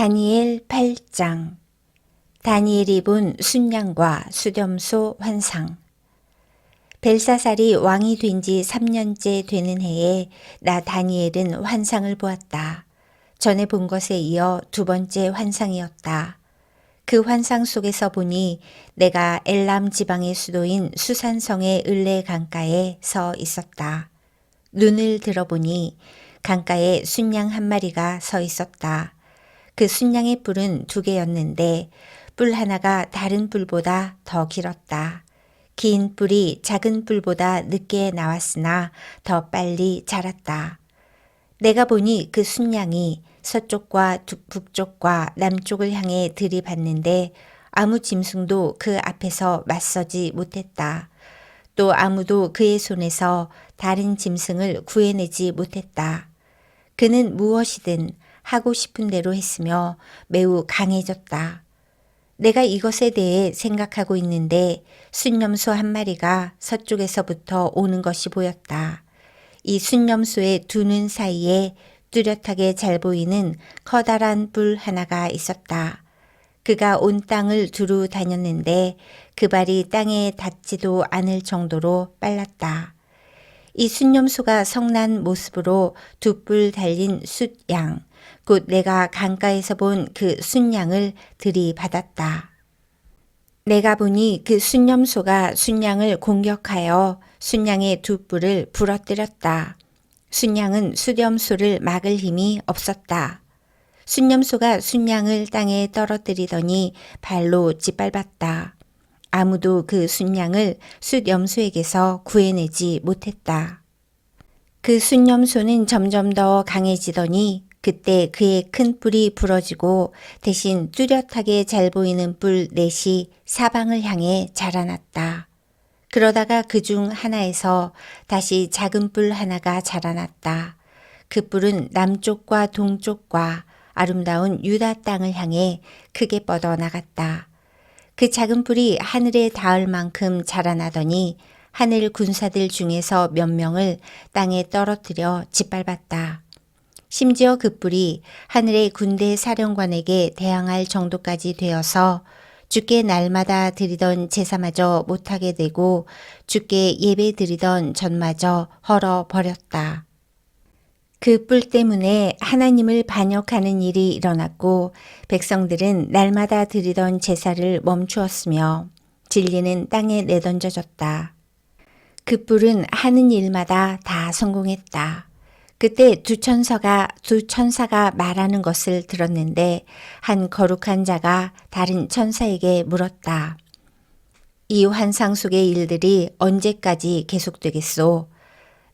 다니엘 8장. 다니엘이 본 순양과 수렴소 환상. 벨사살이 왕이 된 지 3년째 되는 해에 나 다니엘은 환상을 보았다. 전에 본 것에 이어 두 번째 환상이었다. 그 환상 속에서 보니 내가 엘람 지방의 수도인 수산성의 을레 강가에 서 있었다. 눈을 들어보니 강가에 순양 한 마리가 서 있었다. 그 순양의 뿔은 2개였는데 뿔 하나가 다른 뿔보다 더 길었다. 긴 뿔이 작은 뿔보다 늦게 나왔으나 더 빨리 자랐다. 내가 보니 그 순양이 서쪽과 북쪽과 남쪽을 향해 들이받는데 아무 짐승도 그 앞에서 맞서지 못했다. 또 아무도 그의 손에서 다른 짐승을 구해내지 못했다. 그는 무엇이든 하고 싶은 대로 했으며 매우 강해졌다. 내가 이것에 대해 생각하고 있는데 순념소 한 마리가 서쪽에서부터 오는 것이 보였다. 이 순념소의 두 눈 사이에 뚜렷하게 잘 보이는 커다란 뿔 하나가 있었다. 그가 온 땅을 두루 다녔는데 그 발이 땅에 닿지도 않을 정도로 빨랐다. 이 순념소가 성난 모습으로 2뿔 달린 숫양, 곧 내가 강가에서 본 그 순양을 들이받았다. 내가 보니 그 순념소가 순양을 공격하여 순양의 2뿔을 부러뜨렸다. 순양은 수렴소를 막을 힘이 없었다. 순념소가 순양을 땅에 떨어뜨리더니 발로 짓밟았다. 아무도 그 순양을 숫염소에게서 구해내지 못했다. 그 순념소는 점점 더 강해지더니 그때 그의 큰 뿔이 부러지고 대신 뚜렷하게 잘 보이는 뿔 넷이 사방을 향해 자라났다. 그러다가 그중 하나에서 다시 작은 뿔 하나가 자라났다. 그 뿔은 남쪽과 동쪽과 아름다운 유다 땅을 향해 크게 뻗어나갔다. 그 작은 뿔이 하늘에 닿을 만큼 자라나더니 하늘 군사들 중에서 몇 명을 땅에 떨어뜨려 짓밟았다. 심지어 그 뿔이 하늘의 군대 사령관에게 대항할 정도까지 되어서 주께 날마다 드리던 제사마저 못하게 되고 주께 예배 드리던 전마저 헐어버렸다. 그 뿔 때문에 하나님을 반역하는 일이 일어났고 백성들은 날마다 드리던 제사를 멈추었으며 진리는 땅에 내던져졌다. 그 뿔은 하는 일마다 다 성공했다. 그때 두 천사가 말하는 것을 들었는데 한 거룩한 자가 다른 천사에게 물었다. 이 환상 속의 일들이 언제까지 계속되겠소?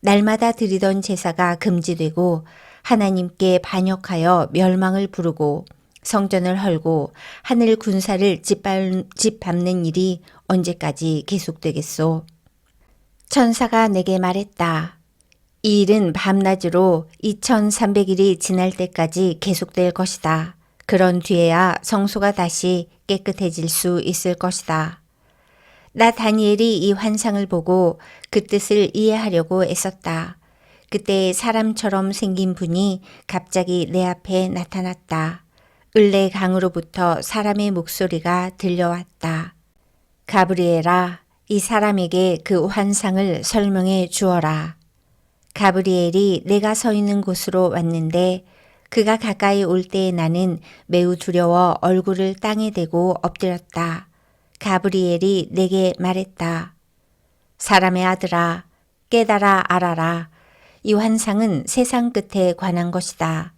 날마다 드리던 제사가 금지되고 하나님께 반역하여 멸망을 부르고 성전을 헐고 하늘 군사를 짓밟는 일이 언제까지 계속되겠소? 천사가 내게 말했다. 이 일은 밤낮으로 2300일이 지날 때까지 계속될 것이다. 그런 뒤에야 성소가 다시 깨끗해질 수 있을 것이다. 나 다니엘이 이 환상을 보고 그 뜻을 이해하려고 애썼다. 그때 사람처럼 생긴 분이 갑자기 내 앞에 나타났다. 을레 강으로부터 사람의 목소리가 들려왔다. 가브리엘아, 이 사람에게 그 환상을 설명해 주어라. 가브리엘이 내가 서 있는 곳으로 왔는데 그가 가까이 올 때에 나는 매우 두려워 얼굴을 땅에 대고 엎드렸다. 가브리엘이 내게 말했다. 사람의 아들아, 깨달아 알아라. 이 환상은 세상 끝에 관한 것이다.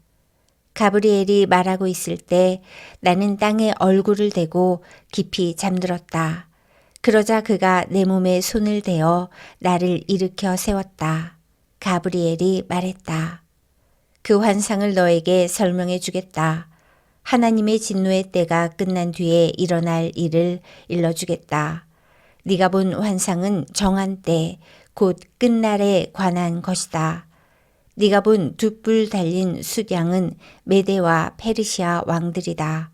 가브리엘이 말하고 있을 때 나는 땅에 얼굴을 대고 깊이 잠들었다. 그러자 그가 내 몸에 손을 대어 나를 일으켜 세웠다. 가브리엘이 말했다. 그 환상을 너에게 설명해 주겠다. 하나님의 진노의 때가 끝난 뒤에 일어날 일을 일러주겠다. 네가 본 환상은 정한 때, 곧 끝날에 관한 것이다. 네가 본 2뿔 달린 숫양은 메대와 페르시아 왕들이다.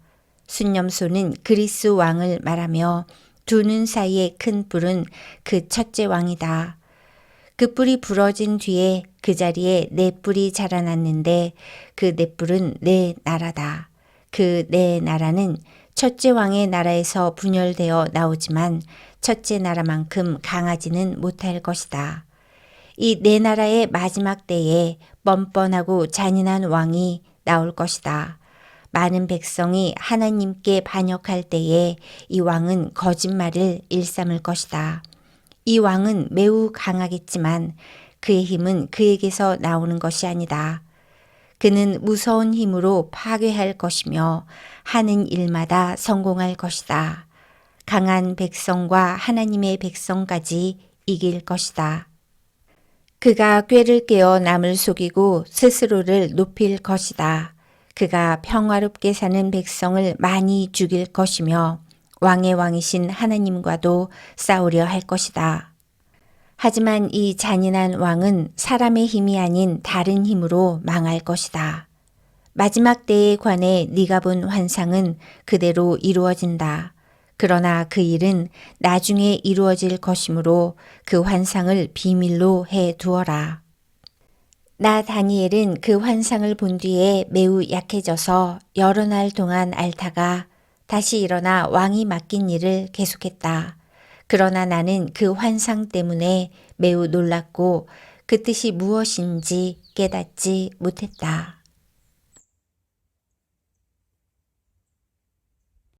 순념소는 그리스 왕을 말하며 두 눈 사이의 큰 뿔은 그 첫째 왕이다. 그 뿔이 부러진 뒤에 그 자리에 네 뿔이 자라났는데 그 네 뿔은 내 나라다. 그 네 나라는 첫째 왕의 나라에서 분열되어 나오지만 첫째 나라만큼 강하지는 못할 것이다. 이 네 나라의 마지막 때에 뻔뻔하고 잔인한 왕이 나올 것이다. 많은 백성이 하나님께 반역할 때에 이 왕은 거짓말을 일삼을 것이다. 이 왕은 매우 강하겠지만 그의 힘은 그에게서 나오는 것이 아니다. 그는 무서운 힘으로 파괴할 것이며 하는 일마다 성공할 것이다. 강한 백성과 하나님의 백성까지 이길 것이다. 그가 꾀를 깨어 남을 속이고 스스로를 높일 것이다. 그가 평화롭게 사는 백성을 많이 죽일 것이며 왕의 왕이신 하나님과도 싸우려 할 것이다. 하지만 이 잔인한 왕은 사람의 힘이 아닌 다른 힘으로 망할 것이다. 마지막 때에 관해 네가 본 환상은 그대로 이루어진다. 그러나 그 일은 나중에 이루어질 것이므로 그 환상을 비밀로 해 두어라. 나 다니엘은 그 환상을 본 뒤에 매우 약해져서 여러 날 동안 앓다가 다시 일어나 왕이 맡긴 일을 계속했다. 그러나 나는 그 환상 때문에 매우 놀랐고 그 뜻이 무엇인지 깨닫지 못했다.